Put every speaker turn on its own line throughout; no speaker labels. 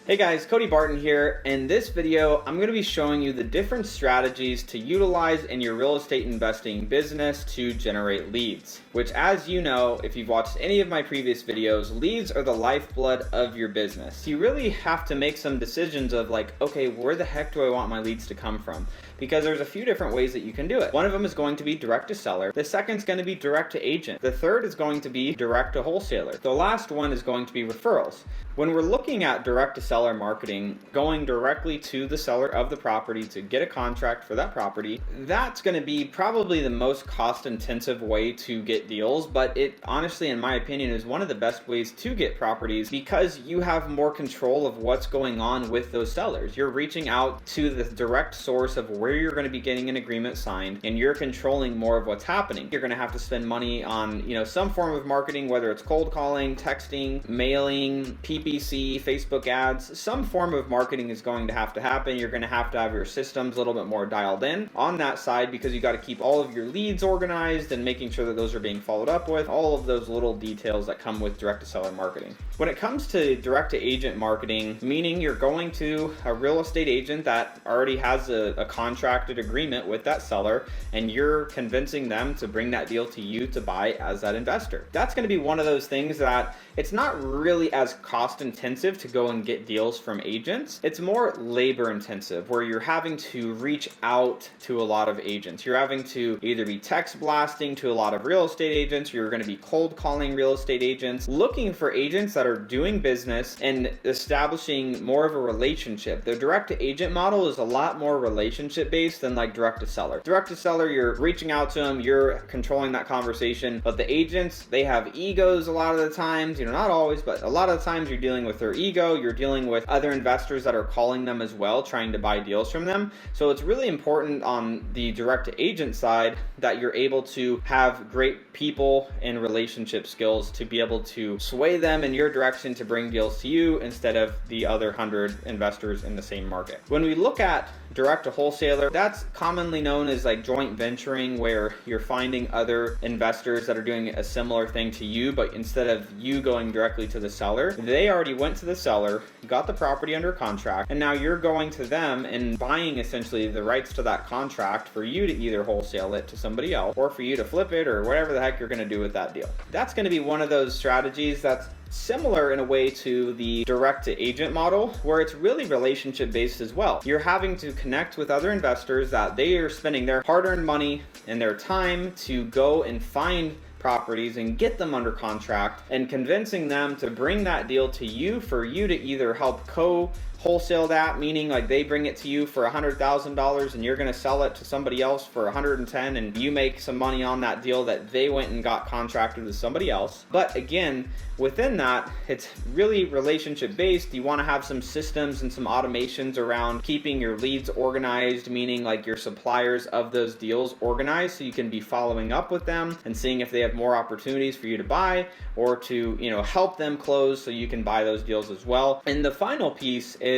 Hey guys, Cody Barton here. In this video, I'm going to be showing you the different strategies to utilize in your real estate investing business to generate leads. Which, as you know, if you've watched any of my previous videos, leads are the lifeblood of your business. You really have to make some decisions of like, okay, where the heck do I want my leads to come from? Because there's a few different ways that you can do it. One of them is going to be direct to seller. The second is going to be direct to agent. The third is going to be direct to wholesaler. The last one is going to be referrals. When we're looking at direct to seller marketing, going directly to the seller of the property to get a contract for that property, that's going to be probably the most cost intensive way to get deals, but it honestly, in my opinion, is one of the best ways to get properties because you have more control of what's going on with those sellers. You're reaching out to the direct source of where you're going to be getting an agreement signed, and you're controlling more of what's happening. You're going to have to spend money on, some form of marketing, whether it's cold calling, texting, mailing, PPC, Facebook ads. Some form of marketing is going to happen. You're going to have your systems a little bit more dialed in on that side because you got to keep all of your leads organized and making sure that those are being followed up with, all of those little details that come with direct to seller marketing. When it comes to direct to agent marketing, meaning you're going to a real estate agent that already has a contracted agreement with that seller, and you're convincing them to bring that deal to you to buy as that investor. That's going to be one of those things that it's not really as cost intensive to go and get deals from agents. It's more labor intensive where you're having to reach out to a lot of agents. You're having to either be text blasting to a lot of real estate agents, or you're going to be cold calling real estate agents, looking for agents that are doing business and establishing more of a relationship. The direct to agent model is a lot more relationship based than like direct to seller. Direct to seller, you're reaching out to them, you're controlling that conversation, but the agents, they have egos a lot of the times, not always, but a lot of the times you're dealing with their ego, you're dealing with other investors that are calling them as well, trying to buy deals from them. So it's really important on the direct to agent side that you're able to have great people and relationship skills to be able to sway them in your direction to bring deals to you instead of the other 100 investors in the same market. When we look at direct to wholesaler, that's commonly known as like joint venturing, where you're finding other investors that are doing a similar thing to you, but instead of you going directly to the seller, they already went to the seller, got the property under contract, and now you're going to them and buying essentially the rights to that contract for you to either wholesale it to somebody else or for you to flip it or whatever the heck you're going to do with that deal. That's going to be one of those strategies that's similar in a way to the direct to agent model, where it's really relationship based as well. You're having to connect with other investors that they are spending their hard-earned money and their time to go and find properties and get them under contract, and convincing them to bring that deal to you for you to either help wholesale that, meaning like they bring it to you for $100,000 and you're going to sell it to somebody else for 110, and you make some money on that deal that they went and got contracted with somebody else. But again, within that, it's really relationship based. You want to have some systems and some automations around keeping your leads organized, meaning like your suppliers of those deals organized, so you can be following up with them and seeing if they have more opportunities for you to buy or to help them close so you can buy those deals as well. And the final piece is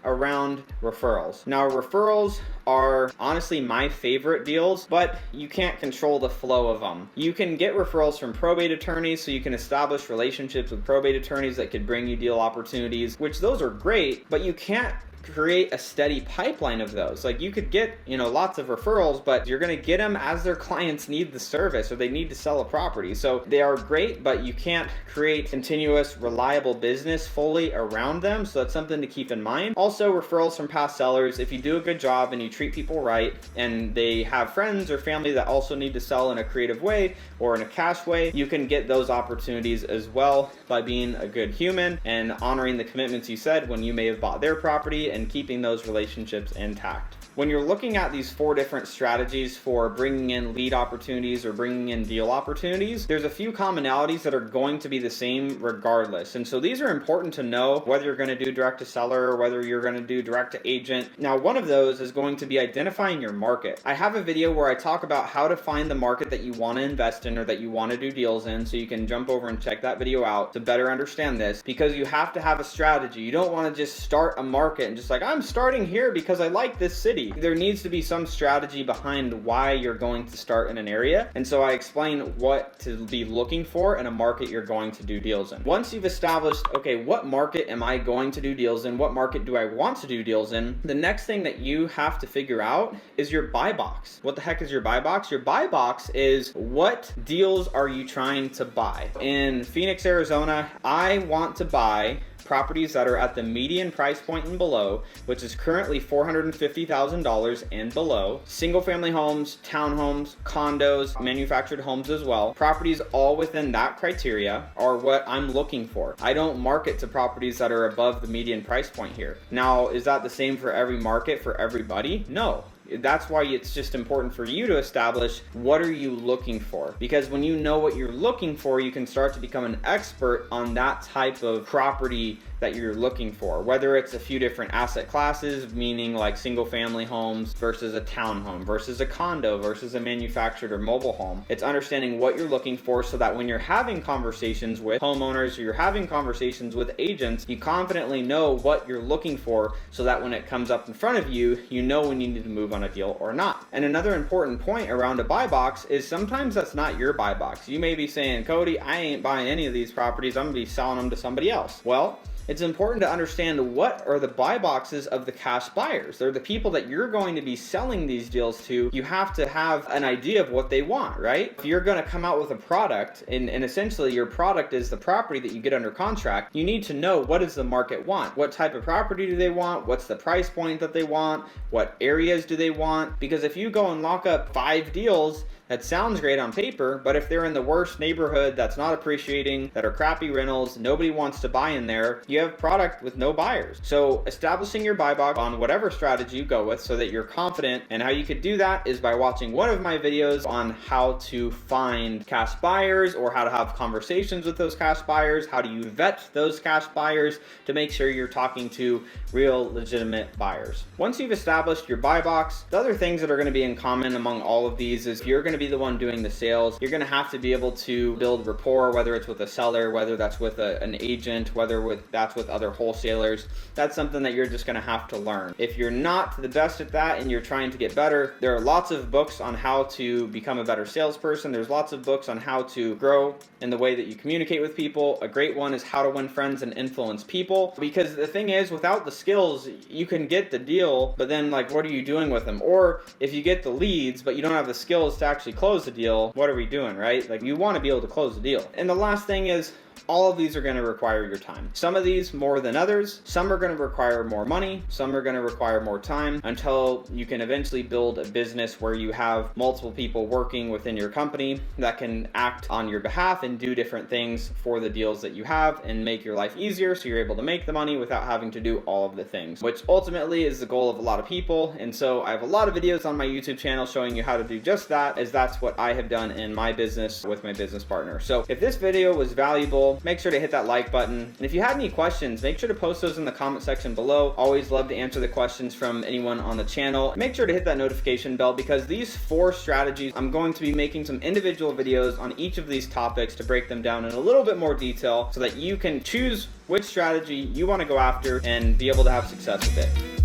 around referrals. Now, referrals are honestly my favorite deals, but you can't control the flow of them. You can get referrals from probate attorneys, so you can establish relationships with probate attorneys that could bring you deal opportunities, which those are great, but you can't create a steady pipeline of those. Like you could get, lots of referrals, but you're going to get them as their clients need the service or they need to sell a property. So they are great, but you can't create continuous, reliable business fully around them. So that's something to keep in mind. Also, referrals from past sellers. If you do a good job and you treat people right, and they have friends or family that also need to sell in a creative way or in a cash way, you can get those opportunities as well by being a good human and honoring the commitments you said when you may have bought their property and keeping those relationships intact. When you're looking at these 4 different strategies for bringing in lead opportunities or bringing in deal opportunities, there's a few commonalities that are going to be the same regardless. And so these are important to know whether you're going to do direct to seller or whether you're going to do direct to agent. Now, one of those is going to be identifying your market. I have a video where I talk about how to find the market that you want to invest in or that you want to do deals in, so you can jump over and check that video out to better understand this, because you have to have a strategy. You don't want to just start a market and just like, I'm starting here because I like this city. There needs to be some strategy behind why you're going to start in an area. And so I explain what to be looking for in a market you're going to do deals in. Once you've established, okay, what market am I going to do deals in? What market do I want to do deals in? The next thing that you have to figure out is your buy box. What the heck is your buy box? Your buy box is, what deals are you trying to buy? In Phoenix, Arizona, I want to buy properties that are at the median price point and below, which is currently $450,000 and below. Single family homes, townhomes, condos, manufactured homes as well. Properties all within that criteria are what I'm looking for. I don't market to properties that are above the median price point here. Now, is that the same for every market for everybody? No. That's why it's just important for you to establish, what are you looking for? Because when you know what you're looking for, you can start to become an expert on that type of property that you're looking for. Whether it's a few different asset classes, meaning like single family homes versus a townhome versus a condo versus a manufactured or mobile home. It's understanding what you're looking for so that when you're having conversations with homeowners or you're having conversations with agents, you confidently know what you're looking for so that when it comes up in front of you, you know when you need to move on a deal or not. And another important point around a buy box is sometimes that's not your buy box. You may be saying, Cody, I ain't buying any of these properties. I'm gonna be selling them to somebody else. Well, it's important to understand what are the buy boxes of the cash buyers. They're the people that you're going to be selling these deals to. You have to have an idea of what they want, right? If you're going to come out with a product and essentially your product is the property that you get under contract, you need to know, what does the market want? What type of property do they want? What's the price point that they want? What areas do they want? Because if you go and lock up 5 deals, that sounds great on paper, but if they're in the worst neighborhood that's not appreciating, that are crappy rentals, nobody wants to buy in there, you have product with no buyers. So establishing your buy box on whatever strategy you go with so that you're confident, and how you could do that is by watching one of my videos on how to find cash buyers or how to have conversations with those cash buyers, how do you vet those cash buyers to make sure you're talking to real legitimate buyers. Once you've established your buy box, the other things that are going to be in common among all of these is you're going to be the one doing the sales. You're going to have to be able to build rapport, whether it's with a seller, whether that's with an agent, whether that's with other wholesalers. That's something that you're just going to have to learn. If you're not the best at that and you're trying to get better, there are lots of books on how to become a better salesperson. There's lots of books on how to grow in the way that you communicate with people. A great one is How to Win Friends and Influence People, because the thing is, without the skills, you can get the deal, but then like, what are you doing with them? Or if you get the leads, but you don't have the skills to actually close the deal, what are we doing, right? Like, you want to be able to close the deal. And the last thing is, all of these are going to require your time. Some of these more than others. Some are going to require more money. Some are going to require more time, until you can eventually build a business where you have multiple people working within your company that can act on your behalf and do different things for the deals that you have and make your life easier so you're able to make the money without having to do all of the things, which ultimately is the goal of a lot of people. And so I have a lot of videos on my YouTube channel showing you how to do just that, as that's what I have done in my business with my business partner. So if this video was valuable, make sure to hit that like button. And if you had any questions, make sure to post those in the comment section below. Always love to answer the questions from anyone on the channel. Make sure to hit that notification bell, because these 4 strategies, I'm going to be making some individual videos on each of these topics to break them down in a little bit more detail so that you can choose which strategy you want to go after and be able to have success with it.